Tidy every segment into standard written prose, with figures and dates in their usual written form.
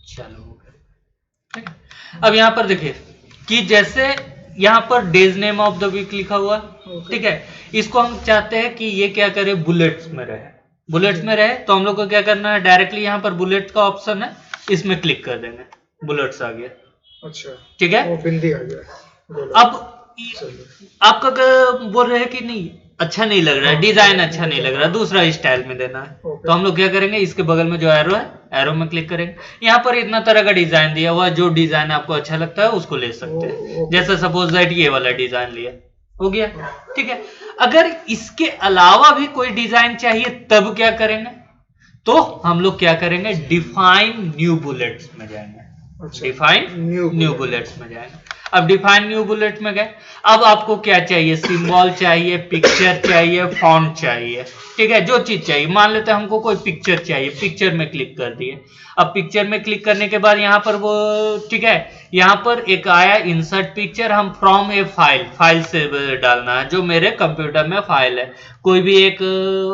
चलो हो गया। ठीक है, अब यहाँ पर देखिए कि जैसे यहाँ पर days name of the week लिखा हुआ, ठीक है, इसको हम चाहते हैं कि ये क्या करे, बुलेट्स में रहे। बुलेट्स में रहे तो हम लोग को क्या करना है, डायरेक्टली यहाँ पर बुलेट्स का ऑप्शन है, इसमें क्लिक कर देंगे, बुलेट्स आ गया। अच्छा, ठीक है, वो बिंदी आ गया। अब आपका बोल रहे हैं कि नहीं अच्छा नहीं लग रहा है, डिजाइन अच्छा नहीं लग रहा, दूसरा स्टाइल में देना है, तो हम लोग क्या करेंगे, इसके बगल में जो एरो है, एरो में क्लिक करेंगे। यहाँ पर इतना तरह का डिजाइन दिया हुआ, जो डिजाइन आपको अच्छा लगता है उसको ले सकते हैं। जैसे सपोज दैट ये वाला डिजाइन लिया, हो गया। ठीक है, अगर इसके अलावा भी कोई डिजाइन चाहिए तब क्या करेंगे, तो हम लोग क्या करेंगे, डिफाइन न्यू बुलेट्स में जाएंगे। डिफाइन न्यू बुलेट्स में जाएंगे। अब डिफाइन न्यू बुलेट में गए, अब आपको क्या चाहिए, सिंबल चाहिए, पिक्चर चाहिए, फॉन्ट चाहिए, ठीक है, जो चीज चाहिए। मान लेते हैं हमको कोई पिक्चर चाहिए, पिक्चर में क्लिक कर दिए। अब पिक्चर में क्लिक करने के बाद यहाँ पर वो, ठीक है, यहाँ पर एक आया इंसर्ट पिक्चर, हम फ्रॉम ए फाइल, फाइल से डालना है, जो मेरे कंप्यूटर में फाइल है। कोई भी एक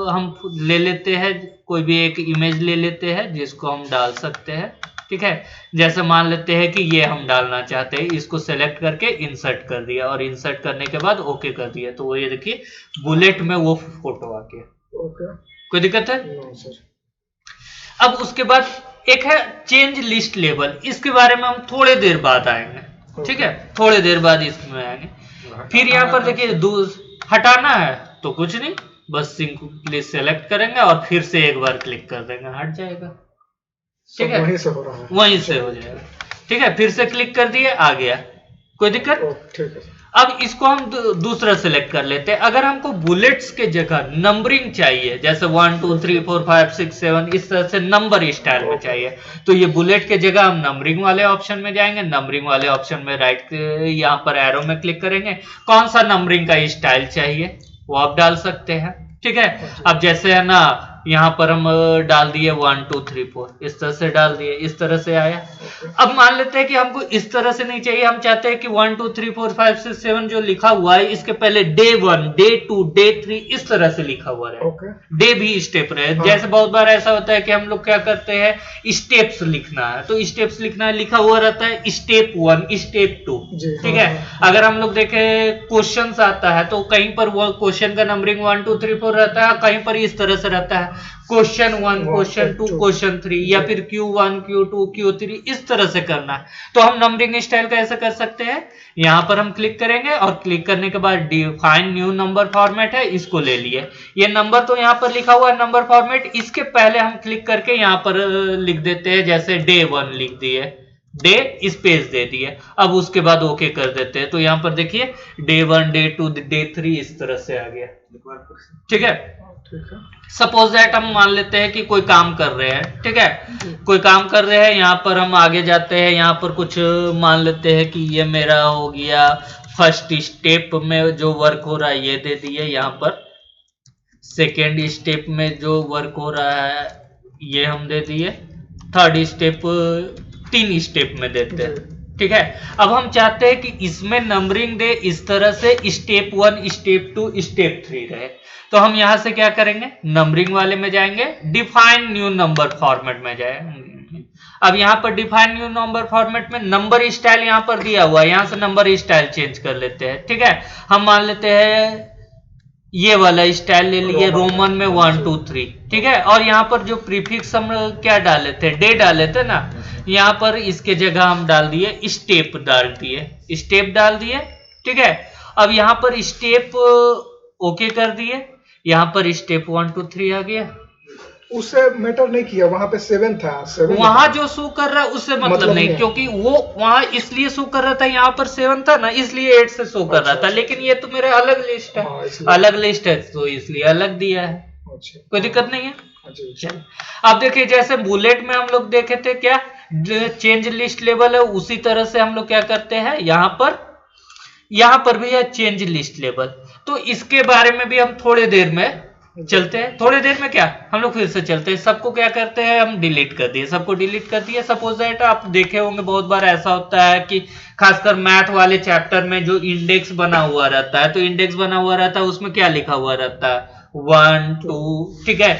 हम ले लेते हैं, कोई भी एक इमेज ले लेते हैं जिसको हम डाल सकते हैं। ठीक है, जैसे मान लेते हैं कि ये हम डालना चाहते हैं, इसको सेलेक्ट करके इंसर्ट कर दिया, और इंसर्ट करने के बाद ओके कर दिया, तो वो ये देखिए बुलेट में वो फोटो आ गया। कोई दिक्कत है? अब उसके बाद एक है चेंज लिस्ट लेबल, इसके बारे में हम थोड़े देर बाद आएंगे। ठीक है, थोड़े देर बाद इसमें आएंगे। फिर यहाँ पर देखिए हटाना है तो कुछ नहीं, बस सिंपली सेलेक्ट करेंगे और फिर से एक बार क्लिक कर देंगे, हट जाएगा। ठीक है, वहीं से हो रहा है, वहीं से हो जाएगा। ठीक है, फिर से क्लिक कर दिए, आ गया, कोई दिक्कत? ठीक है। अब इसको हम दूसरा सेलेक्ट कर लेते हैं। अगर हमको बुलेट्स के जगह नंबरिंग चाहिए, जैसे 1 2 3 4 5 6 7 इस तरह से नंबर स्टाइल में चाहिए, तो ये बुलेट के जगह हम नंबरिंग वाले ऑप्शन में जाएंगे। नंबरिंग वाले ऑप्शन में राइट यहाँ पर एरो में क्लिक करेंगे, कौन सा नंबरिंग का स्टाइल चाहिए वो आप डाल सकते हैं। ठीक है, अब जैसे है ना, यहाँ पर हम डाल दिए 1 2 3 4, इस तरह से डाल दिए, इस तरह से आया। अब मान लेते हैं कि हमको इस तरह से नहीं चाहिए, हम चाहते हैं कि 1 2 3 4 5 6 7 जो लिखा हुआ है, इसके पहले डे 1 डे 2 डे 3 इस तरह से लिखा हुआ रहे, डे भी स्टेप रहे। जैसे बहुत बार ऐसा होता है कि हम लोग क्या करते हैं, स्टेप्स लिखना है, तो स्टेप्स लिखना है, लिखा हुआ रहता है स्टेप 1 स्टेप 2। ठीक है, अगर हम लोग देखें क्वेश्चन आता है तो कहीं पर वो क्वेश्चन का नंबरिंग 1 2 3 4 रहता है, कहीं पर इस तरह से रहता है क्वेश्चन 1 क्वेश्चन 2 क्वेश्चन 3, या फिर Q1 Q2 Q3 इस तरह से करना है। तो हम नंबरिंग स्टाइल कैसे कर सकते हैं, यहाँ पर हम क्लिक करेंगे और क्लिक करने के बाद डिफाइन न्यू नंबर फॉर्मेट है, इसको ले लिए। ये नंबर तो यहाँ पर लिखा हुआ है नंबर फॉर्मेट, इसके पहले हम क्लिक करके यहाँ पर लिख देते हैं, जैसे डे 1 लिख दिए, डे स्पेस दे दिए, अब उसके बाद ओके कर देते हैं, तो यहाँ पर देखिए डे 1 डे 2 डे 3 इस तरह से आ गया। ठीक है, सपोज दैट हम मान लेते हैं कि कोई काम कर रहे हैं। ठीक है, कोई काम कर रहे हैं, यहाँ पर हम आगे जाते हैं, यहाँ पर कुछ मान लेते हैं कि ये मेरा हो गया फर्स्ट स्टेप में जो वर्क हो रहा है ये दे दिए, यहाँ पर सेकेंड स्टेप में जो वर्क हो रहा है ये हम दे दिए, थर्ड स्टेप 3 स्टेप में देते हैं। ठीक है, अब हम चाहते हैं कि इसमें नंबरिंग दे इस तरह से स्टेप 1 स्टेप 2 स्टेप 3 रहे, तो हम यहां से क्या करेंगे, नंबरिंग वाले में जाएंगे, डिफाइन न्यू नंबर फॉर्मेट में जाएंगे। अब यहाँ पर डिफाइन न्यू नंबर फॉर्मेट में नंबर स्टाइल यहाँ पर दिया हुआ है, यहाँ से नंबर स्टाइल चेंज कर लेते हैं। ठीक है, हम मान लेते हैं ये वाला स्टाइल ले लिए, रोमन में 1 2 3। ठीक है, और यहाँ पर जो प्रीफिक्स हम क्या डाले थे, डे डाले थे ना, यहाँ पर इसके जगह हम डाल दिए स्टेप, डाल दिए स्टेप डाल दिए। ठीक है, अब यहाँ पर स्टेप ओके कर दिए, यहाँ पर स्टेप 1 2 3 आ गया, उससे मैटर नहीं किया, वहां पे 7 था, 7 वहां जो शो कर रहा है उससे मतलब नहीं, क्योंकि वो वहां इसलिए शो कर रहा था, यहाँ पर 7 था ना इसलिए 8 से शो कर रहा था, लेकिन ये तो मेरा अलग लिस्ट है, अलग लिस्ट है तो इसलिए अलग दिया है। कोई दिक्कत नहीं है। चल, अब देखिए जैसे बुलेट में हम लोग देखे थे क्या, चेंज लिस्ट लेवल है, उसी तरह से हम लोग क्या करते हैं, यहाँ पर भी है चेंज लिस्ट लेवल, तो इसके बारे में भी हम थोड़ी देर में चलते हैं। थोड़ी देर में क्या, हम लोग फिर से चलते हैं, सबको क्या करते हैं, हम डिलीट कर दिए, सबको डिलीट कर दिए। सपोज दैट आप देखे होंगे बहुत बार ऐसा होता है कि खासकर मैथ वाले चैप्टर में जो इंडेक्स बना हुआ रहता है, तो इंडेक्स बना हुआ रहता है उसमें क्या लिखा हुआ रहता है, 1 2, ठीक है,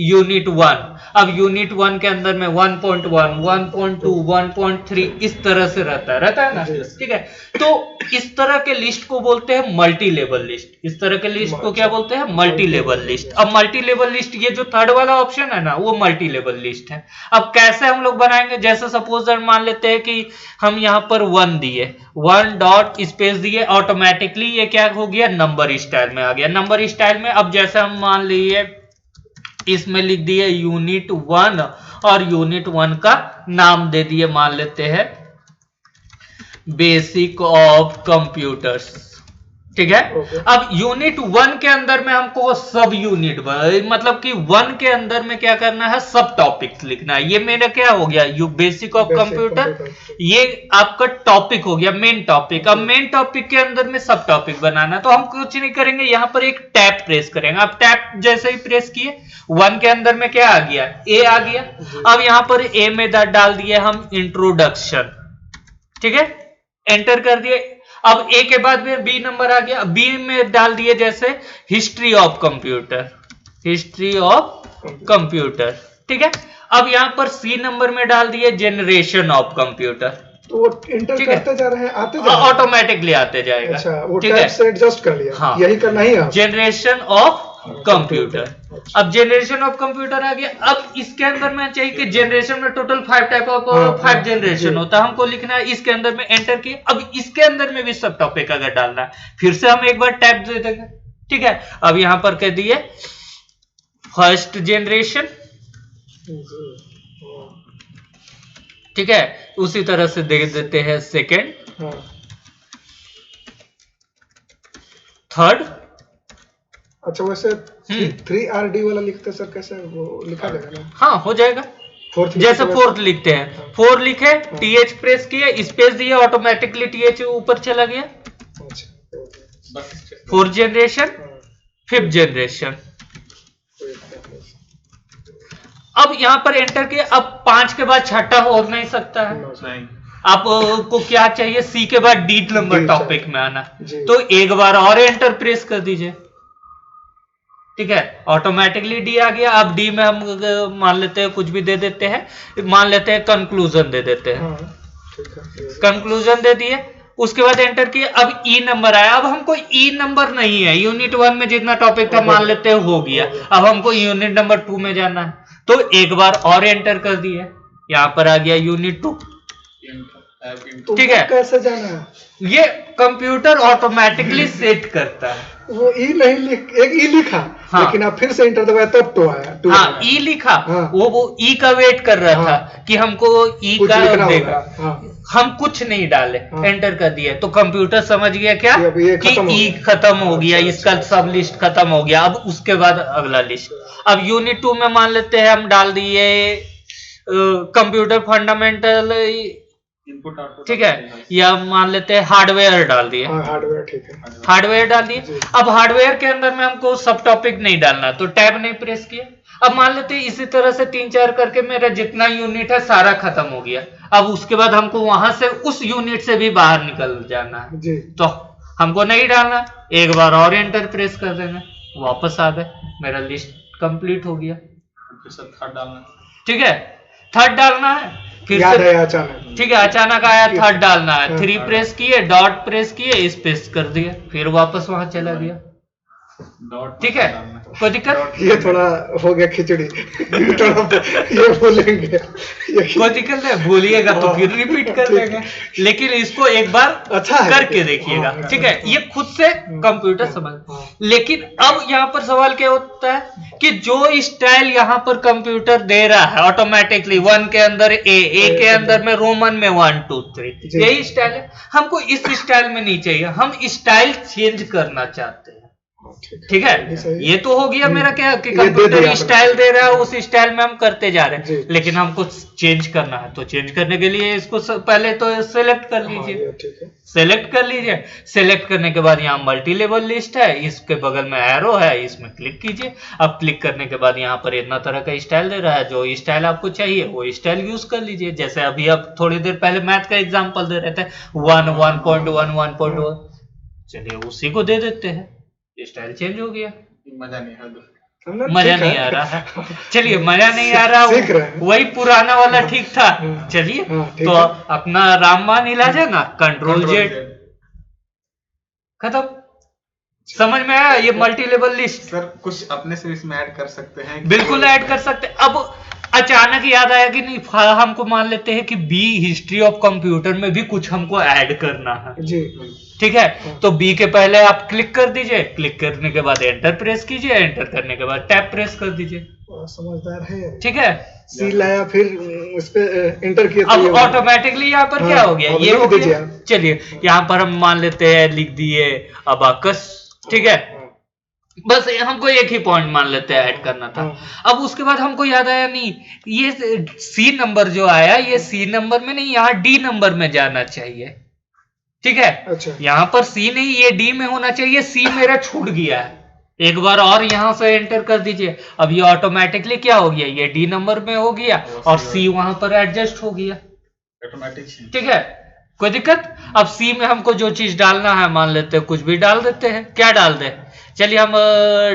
यूनिट 1, अब यूनिट 1 के अंदर में 1.1, 1.2, 1.3 इस तरह से रहता है ना, ठीक है। तो इस तरह के लिस्ट को बोलते हैं मल्टी लेवल लिस्ट। इस तरह के लिस्ट को क्या बोलते हैं? Multi level list. अब मल्टी लेवल लिस्ट, ये जो थर्ड वाला ऑप्शन है ना, वो मल्टी लेवल लिस्ट है। अब कैसे हम लोग बनाएंगे? जैसे सपोज मान लेते हैं कि हम यहाँ पर 1 दिए, 1 डॉट स्पेस दिए, ऑटोमेटिकली ये क्या हो गया? नंबर स्टाइल में आ गया। नंबर स्टाइल में अब जैसे हम मान लिए इसमें लिख दिए यूनिट 1 और यूनिट 1 का नाम दे दिए, मान लेते हैं बेसिक ऑफ कंप्यूटर्स, ठीक है। अब यूनिट 1 के अंदर में हमको वो सब यूनिट, मतलब कि 1 के अंदर में क्या करना है? सब टॉपिक्स लिखना है। ये मेरा क्या हो गया? यू बेसिक ऑफ कंप्यूटर, ये आपका टॉपिक हो गया, मेन टॉपिक। अब मेन टॉपिक के अंदर में सब टॉपिक बनाना है, तो हम कुछ नहीं करेंगे, यहाँ पर एक टैब प्रेस करेंगे। अब टैब जैसे ही प्रेस किए, 1 के अंदर में क्या आ गया? ए आ गया। अब यहाँ पर ए में डाल दिए हम इंट्रोडक्शन, ठीक है, एंटर कर दिए। अब ए के बाद में बी नंबर आ गया, बी में डाल दिए जैसे history of computer, history of computer, ठीक है। अब यहां पर सी नंबर में डाल दिए जनरेशन ऑफ कंप्यूटर। तो वो इंटर करते जा रहे हैं, आते जा रहे हैं, ऑटोमेटिकली आते जाएगा। अच्छा, वो टैब से एडजस्ट कर लिया। हाँ, यही करना ही है। Generation of computer. अब जनरेशन ऑफ कंप्यूटर आ गया। अब इसके अंदर में चाहिए कि जनरेशन में टोटल 5 टाइप ऑफ 5 जनरेशन होता है, हमको लिखना है। इसके अंदर में एंटर किए। अब इसके अंदर में भी सब टॉपिक अगर डालना है, फिर से हम एक बार टैब दे देंगे, ठीक है। अब यहां पर कह दिए फर्स्ट जनरेशन, ठीक है। उसी तरह से दे देते हैं सेकेंड, थर्ड। अच्छा, वैसे 3RD वाला लिखते सर, कैसे वो लिखा जाएगा ना? हाँ, हो जाएगा। जैसे फोर्थ लिखते हैं, 4 लिखे, TH प्रेस किए, स्पेस दिए, ऑटोमेटिकली TH ऊपर चला गया। 4th generation, 5th generation. अब यहां पर एंटर किए। अब 5 के बाद छठा हो नहीं सकता है, नहीं। आपको क्या चाहिए? सी के बाद डी नंबर टॉपिक में आना, तो एक बार और एंटर प्रेस कर दीजिए, ठीक है। ऑटोमेटिकली डी आ गया। अब डी में हम मान लेते हैं कुछ भी दे देते हैं, मान लेते हैं कंक्लूजन दे देते हैं, कंक्लूजन दे दिए। उसके बाद एंटर किए। अब ई नंबर आया। अब हमको ई नंबर नहीं है, यूनिट 1 में जितना टॉपिक था मान लेते हैं हो गया। अब हमको यूनिट नंबर 2 में जाना है, तो एक बार और एंटर कर दिए, यहां पर आ गया यूनिट 2, ठीक है। कैसे जाना है? ये कंप्यूटर ऑटोमेटिकली सेट करता है। वो ई नहीं एक ई लिखा, हाँ, लेकिन आप फिर से इंटर दबाया तब तो आया, हाँ, ई लिखा। हाँ, वो ई का वेट कर रहा, हाँ, था कि हमको ई का देगा। हाँ, हम कुछ नहीं डाले, हाँ, एंटर कर दिया, तो कंप्यूटर समझ गया क्या कि ई खत्म हो गया, इसका सब लिस्ट खत्म हो गया। अब उसके बाद अगला लिस्ट। अब यूनिट 2 में मान लेते हैं हम डाल दिए कंप्यूटर फंडामेंटल, ठीक है, या मान लेते हैं हार्डवेयर डाल दिए, हार्डवेयर, ठीक है, हार्डवेयर डाल दिए। अब हार्डवेयर के अंदर में हमको सब टॉपिक नहीं डालना, तो टैब नहीं प्रेस किया। अब मान लेते हैं इसी तरह से 3-4 करके मेरा जितना यूनिट है सारा खत्म हो गया। अब उसके बाद हमको वहां से उस यूनिट से भी बाहर निकल जाना है, तो हमको नहीं डालना, एक बार और एंटर प्रेस कर देना, वापस आ गए, मेरा लिस्ट कंप्लीट हो गया। थर्ड डालना, ठीक है, थर्ड डालना है, फिर से अचानक, ठीक है, अचानक आया, थर्ड डालना है, 3 प्रेस किए, डॉट प्रेस किए, स्पेस कर दिया, फिर वापस वहां चला गया, ठीक है। कोई दिक्कत? ये थोड़ा हो गया खिचड़ी ये बोलेंगे, कोई दिक्कत नहीं, भूलिएगा तो फिर रिपीट कर देंगे, लेकिन इसको एक बार अच्छा करके देखिएगा, ठीक है। ये खुद से कंप्यूटर समझ। लेकिन अब यहाँ पर सवाल क्या होता है कि जो स्टाइल यहाँ पर कंप्यूटर दे रहा है ऑटोमेटिकली, 1 के अंदर ए के अंदर में रोमन में 1 2 3, यही स्टाइल है। हमको इस स्टाइल में नहीं चाहिए, हम स्टाइल चेंज करना चाहते हैं, ठीक है। ये तो हो गया मेरा क्या कि कंप्यूटर स्टाइल दे रहा है, उस स्टाइल में हम करते जा रहे हैं, लेकिन हमको चेंज करना है, तो चेंज करने के लिए इसको पहले तो सेलेक्ट कर लीजिए, सेलेक्ट कर लीजिए। सेलेक्ट करने के बाद यहाँ मल्टी लेवल लिस्ट है, इसके बगल में एरो है, इसमें क्लिक कीजिए। अब क्लिक करने के बाद यहाँ पर इतना तरह का स्टाइल दे रहा है, जो स्टाइल आपको चाहिए वो स्टाइल यूज कर लीजिए। जैसे अभी आप थोड़ी देर पहले मैथ का एग्जाम्पल दे रहे थे, 1 1.1 1.1, चलिए उसी को दे देते हैं, स्टाइल चेंज हो गया, मजा नहीं है। मजा नहीं आ रहा है। चलिए मजा नहीं आ रहा, सीख रहे हैं। वही पुराना वाला ठीक था। चलिए ठीक तो है। अपना रामबाण इलाज है ना, कंट्रोल जेड खत्म। समझ में आया ये मल्टी लेवल लिस्ट? सर कुछ अपने से इसमें ऐड कर सकते हैं? बिल्कुल ऐड कर सकते। अब अचानक याद आया कि नहीं, हमको मान लेते हैं कि बी हिस्ट्री ऑफ कंप्यूटर में भी कुछ हमको ऐड करना है जी। ठीक है, तो बी के पहले आप क्लिक कर दीजिए, क्लिक करने के बाद एंटर प्रेस कीजिए, एंटर करने के बाद टैब प्रेस कर दीजिए। समझदार है। ठीक है, सी लाया फिर उस पे एंटर किया तो अब ऑटोमेटिकली यहाँ पर क्या हो गया, ये हो गया। चलिए यहाँ पर हम मान लेते हैं लिख दिए अबाकस। ठीक है, बस हमको एक ही पॉइंट मान लेते हैं ऐड करना था। अब उसके बाद हमको याद आया नहीं, ये सी नंबर जो आया ये सी नंबर में नहीं, यहाँ डी नंबर में जाना चाहिए। ठीक है, अच्छा। यहाँ पर सी नहीं, ये डी में होना चाहिए। सी मेरा छूट गया है, एक बार और यहाँ से एंटर कर दीजिए। अब ये ऑटोमेटिकली क्या हो गया, ये डी नंबर में हो गया और सी वहां पर एडजस्ट हो गया ऑटोमेटिक। ठीक है, कोई दिक्कत? अब सी में हमको जो चीज डालना है मान लेते हैं, कुछ भी डाल देते हैं। क्या डाल दे? चलिए हम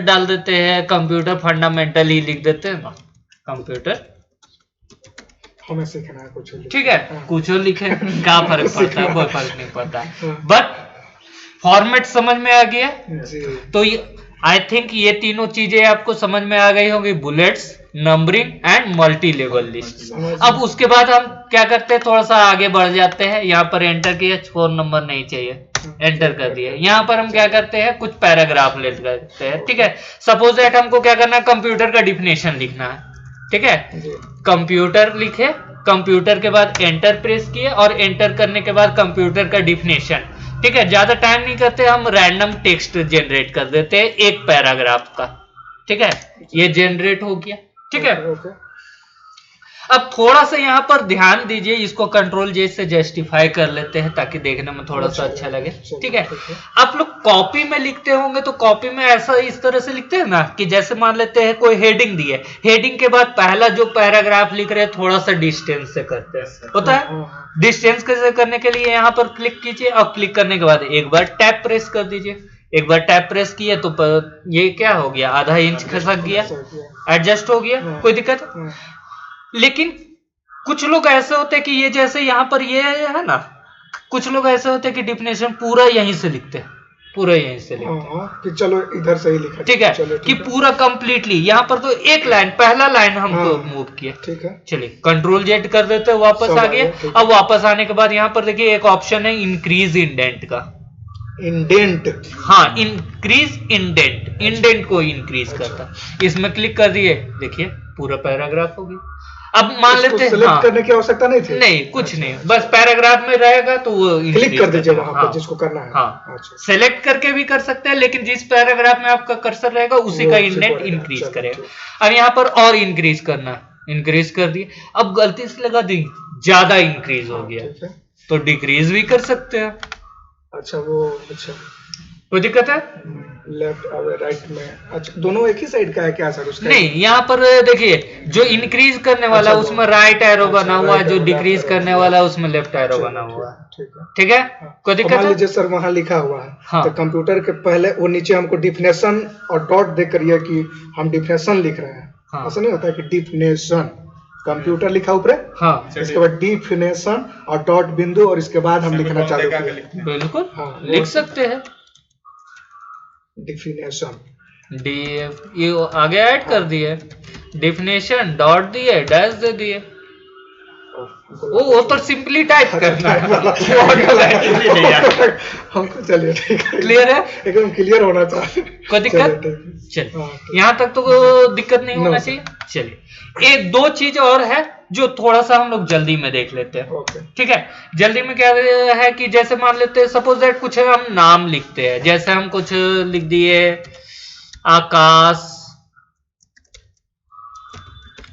डाल देते हैं कंप्यूटर फंडामेंटल ही लिख देते हैं ना, कंप्यूटर। हमें सीखना है कुछ। ठीक है, कुछ लिखे, क्या फर्क पड़ता है? कोई फर्क नहीं पड़ता, बट फॉर्मेट समझ में आ गया। तो आई थिंक ये तीनों चीजें आपको समझ में आ गई होंगी, bullets, numbering and multi level list. अब उसके बाद हम क्या करते हैं, थोड़ा सा आगे बढ़ जाते हैं। यहाँ पर एंटर किया, 4 नंबर नहीं चाहिए, एंटर कर दिया। यहाँ पर हम क्या करते हैं, कुछ पैराग्राफ ले लेते हैं। ठीक है, सपोज दैट हमको क्या करना है, कंप्यूटर का डिफिनेशन लिखना है। ठीक है, कंप्यूटर लिखे, कंप्यूटर के बाद एंटर प्रेस किए और एंटर करने के बाद कंप्यूटर का डिफिनेशन। ठीक है, ज्यादा टाइम नहीं करते, हम रैंडम टेक्स्ट जनरेट कर देते हैं एक पैराग्राफ का। ठीक है, ये जनरेट हो गया। ठीक है, अब थोड़ा सा यहाँ पर ध्यान दीजिए, इसको कंट्रोल जे से जस्टिफाई कर लेते हैं ताकि देखने में थोड़ा सा अच्छा लगे। ठीक है, आप लोग कॉपी में लिखते होंगे तो कॉपी में ऐसा इस तरह से लिखते हैं ना कि जैसे मान लेते हैं कोई हेडिंग दी है, हेडिंग के बाद पहला जो पैराग्राफ लिख रहे हैं थोड़ा सा डिस्टेंस से करते हैं, होता है। डिस्टेंस कैसे करने के लिए यहाँ पर क्लिक कीजिए और क्लिक करने के बाद एक बार टैब प्रेस कर दीजिए। एक बार टैब प्रेस किए तो ये क्या हो गया, आधा इंच खसक गया, एडजस्ट हो गया, कोई दिक्कत? लेकिन कुछ लोग ऐसे होते हैं कि ये जैसे यहाँ पर ये है ना, कुछ लोग ऐसे होते हैं कि डिफिनेशन पूरा यहीं से लिखते हैं, पूरा यहीं से लिखते हैं कि चलो इधर से ही लिखा। ठीक है, कि पूरा कंप्लीटली यहाँ पर तो एक लाइन, पहला लाइन हमको मूव किया। ठीक है, चलिए कंट्रोल जेड कर देते हैं, वापस आ गया। अब वापस आने के बाद यहाँ पर देखिए एक ऑप्शन है इंक्रीज इंडेंट का। इंडेंट, हाँ, इंक्रीज इंडेंट, इंडेंट को इंक्रीज करता। इसमें क्लिक कर दिए, देखिए पूरा पैराग्राफ हो गया। अब मान लेते हैं सेलेक्ट करने की आवश्यकता नहीं थी, नहीं कुछ नहीं, बस पैराग्राफ में रहेगा तो वो क्लिक कर दीजिए वहां पर जिसको करना है। हाँ, सेलेक्ट करके भी कर सकते हैं, लेकिन जिस पैराग्राफ में आपका कर्सर रहेगा उसी का इंडेंट इंक्रीज करेगा। अब यहाँ पर और इंक्रीज करना है, इंक्रीज कर दिए। अब गलती से लगा दी, ज्यादा इंक्रीज हो गया तो डिक्रीज भी कर सकते हैं। अच्छा, वो अच्छा, कोई दिक्कत है? लेफ्ट और राइट में, अच्छा दोनों एक ही साइड का है क्या सर उसका? नहीं, यहाँ पर देखिए जो इंक्रीज करने वाला उसमें राइट एरो बना हुआ है, जो डिक्रीज करने वाला उसमें लेफ्ट एरो बना हुआ है। ठीक है, कोई दिक्कत है? मान लीजिए सर वहां लिखा हुआ है तो कंप्यूटर के पहले वो नीचे हमको डिफिनेशन और डॉट देख करिए कि हम डिफिनेशन लिख रहे हैं। ऐसा नहीं होता है कि डिफिनेशन कंप्यूटर लिखा ऊपर, हाँ, इसके बाद डिफिनेशन और डॉट बिंदु और इसके बाद हम लिखना चालू करें। बिल्कुल, हाँ, लिख सकते हैं डिफिनेशन डीएफ, ये आगे ऐड कर दिए, डिफिनेशन डॉट दिए, डैश दे दिए। वो तो सिंपली टाइप करना है हमको। चलिए ठीक है, क्लियर है, एकदम क्लियर होना चाहिए। कोई दिक्कत? चलिए यहाँ तक तो दिक्कत नहीं होना चाहिए। चलिए एक दो चीज और है जो थोड़ा सा हम लोग जल्दी में देख लेते हैं। ठीक है, जल्दी में क्या है कि जैसे मान लेते हैं सपोज दैट कुछ हम नाम लिखते हैं, जैसे हम कुछ लिख दिए आकाश,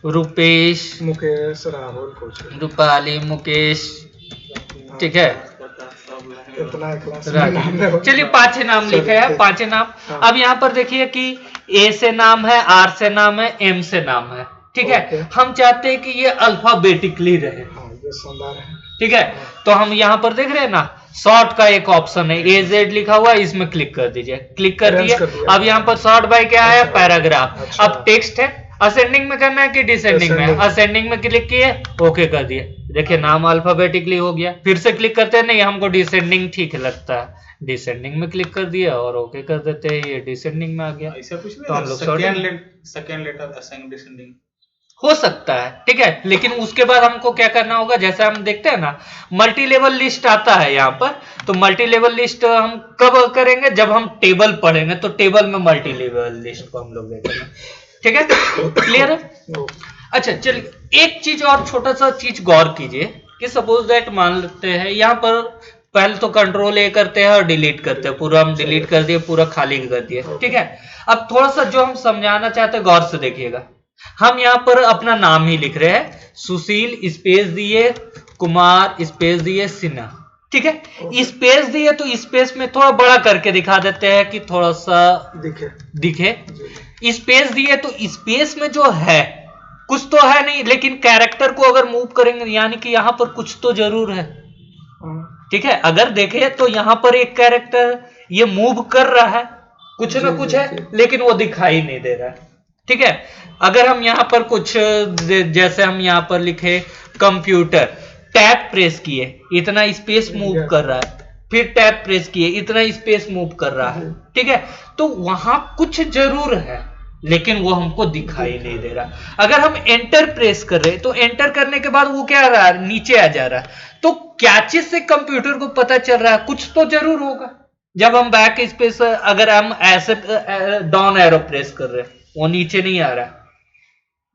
रुपेश, मुकेश, राहुल, कुछ रूपाली, मुकेश। ठीक है, चलिए 5 नाम लिखे हैं, 5 नाम। अब यहाँ पर देखिए कि ए से नाम है, आर से नाम है, एम से नाम है। ठीक है, हम चाहते हैं कि ये अल्फाबेटिकली रहे। ठीक है, तो हम यहाँ पर देख रहे हैं ना, शॉर्ट का एक ऑप्शन है AZ लिखा हुआ है, इसमें क्लिक कर दीजिए, क्लिक कर दिए। अब यहाँ पर शॉर्ट बाय क्या है, पैराग्राफ। अब टेक्स्ट है, असेंडिंग में करना है कि डिसेंडिंग में, असेंडिंग में क्लिक किए, ओके कर दिए। देखिए नाम अल्फाबेटिकली हो गया। फिर से क्लिक करते हैं, नहीं हमको डिसेंडिंग ठीक लगता है, डिसेंडिंग में क्लिक कर दिया और ओके कर देते हैं, ये डिसेंडिंग में आ गया। ऐसा कुछ नहीं, तो हम लोग सेकंड लेटर असाइन डिसेंडिंग हो सकता है, ठीक है। लेकिन उसके बाद हमको क्या करना होगा, जैसे हम देखते हैं ना मल्टी लेवल लिस्ट आता है यहाँ पर, तो मल्टी लेवल लिस्ट हम कब करेंगे, जब हम टेबल पढ़ेंगे, तो टेबल में मल्टी लेवल लिस्ट को हम लोग देखेंगे, ठीक है। क्लियर है। अच्छा चलिए एक चीज और छोटा सा चीज गौर कीजिए कि सपोज दैट मान लेते हैं यहाँ पर पहले तो कंट्रोल A करते हैं और डिलीट करते हैं, पूरा हम डिलीट कर दिए, पूरा खाली कर दिए, ठीक है। अब थोड़ा सा जो हम समझाना चाहते हैं गौर से देखिएगा। हम यहाँ पर अपना नाम ही लिख रहे हैं, सुशील स्पेस दिए, कुमार स्पेस दिए, सिन्हा, ठीक है। स्पेस दिए तो स्पेस में थोड़ा बड़ा करके दिखा देते हैं कि थोड़ा सा दिखे। स्पेस दिए तो स्पेस में जो है कुछ तो है नहीं, लेकिन कैरेक्टर को अगर मूव करेंगे यानी कि यहाँ पर कुछ तो जरूर है, ठीक है। अगर देखे तो यहाँ पर एक कैरेक्टर ये मूव कर रहा है, कुछ ना कुछ है, लेकिन वो दिखाई नहीं दे रहा है, ठीक है। अगर हम यहाँ पर कुछ जैसे हम यहाँ पर लिखे कंप्यूटर, टैब प्रेस किए इतना स्पेस मूव कर रहा है, फिर टैब प्रेस किए इतना स्पेस मूव कर रहा है, ठीक है। तो वहां कुछ जरूर है, लेकिन वो हमको दिखाई नहीं दे रहा। अगर हम एंटर प्रेस कर रहे तो एंटर करने के बाद वो क्या आ रहा है, नीचे आ जा रहा है। तो क्या चीज से कंप्यूटर को पता चल रहा है, कुछ तो जरूर होगा। जब हम बैक स्पेस, अगर हम ऐसे डाउन एरो प्रेस कर रहे हैं, वो नीचे नहीं आ रहा,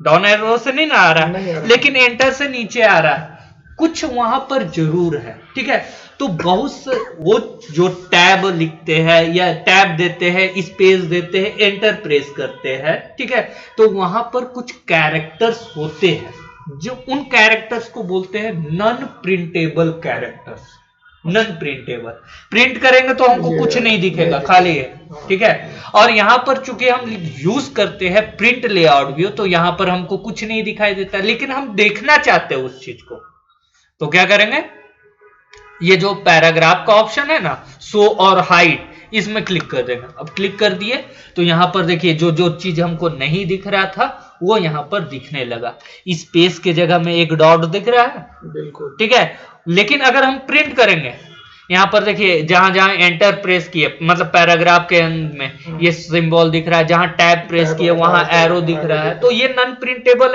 डाउन एरो से नहीं ना आ रहा, लेकिन एंटर से नीचे आ रहा है, कुछ वहां पर जरूर है, ठीक है। तो बहुत से वो जो टैब लिखते हैं या टैब देते हैं, स्पेस देते हैं, एंटर प्रेस करते हैं, ठीक है, तो वहां पर कुछ कैरेक्टर्स होते हैं, जो उन कैरेक्टर्स को बोलते हैं non printable characters. Non printable, print करेंगे तो हमको कुछ नहीं दिखेगा, खाली है, ठीक है। और यहां पर चूंकि हम यूज करते हैं प्रिंट लेआउट व्यू, तो यहां पर हमको कुछ नहीं दिखाई देता, लेकिन हम देखना चाहते हैं उस चीज को, तो क्या करेंगे, ये जो पैराग्राफ का ऑप्शन है ना, शो और हाइड, इसमें क्लिक कर देंगे। अब क्लिक कर दिए तो यहां पर देखिए जो जो चीज हमको नहीं दिख रहा था वो यहां पर दिखने लगा। स्पेस के जगह में एक डॉट दिख रहा है, बिल्कुल, ठीक है। लेकिन अगर हम प्रिंट करेंगे, यहां पर देखिए जहां जहां एंटर प्रेस किए, मतलब पैराग्राफ के अंत में ये सिंबल दिख रहा है, जहां टैब प्रेस किए वहां एरो दिख रहा है, तो ये नॉन प्रिंटेबल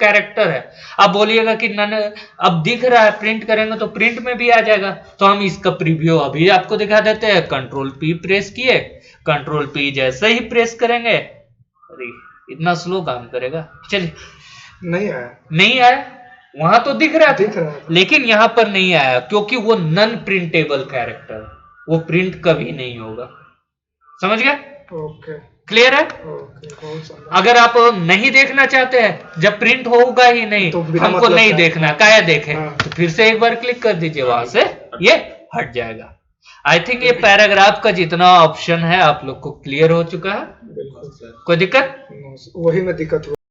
कैरेक्टर है। अब बोलिएगा कि नॉन, अब दिख रहा है, प्रिंट करेंगे तो प्रिंट में भी आ जाएगा, तो हम इसका प्रीव्यू अभी आपको दिखा देते हैं। कंट्रोल P प्रेस किए, कंट्रोल P जैसे ही प्रेस करेंगे, अरे इतना स्लो काम करेगा, चलिए नहीं आया, वहां तो दिख रहा था, लेकिन यहां पर नहीं आया, क्योंकि वो नॉन प्रिंटेबल कैरेक्टर, वो प्रिंट कभी नहीं होगा। समझ गए? ओके, क्लियर है? अगर आप नहीं देखना चाहते हैं, जब प्रिंट होगा ही नहीं तो हमको मतलब नहीं देखना, क्या देखें, तो फिर से एक बार क्लिक कर दीजिए, वहां से ये हट जाएगा। आई थिंक ये पैराग्राफ का जितना ऑप्शन है आप लोग को क्लियर हो चुका है। कोई दिक्कत? वही में दिक्कत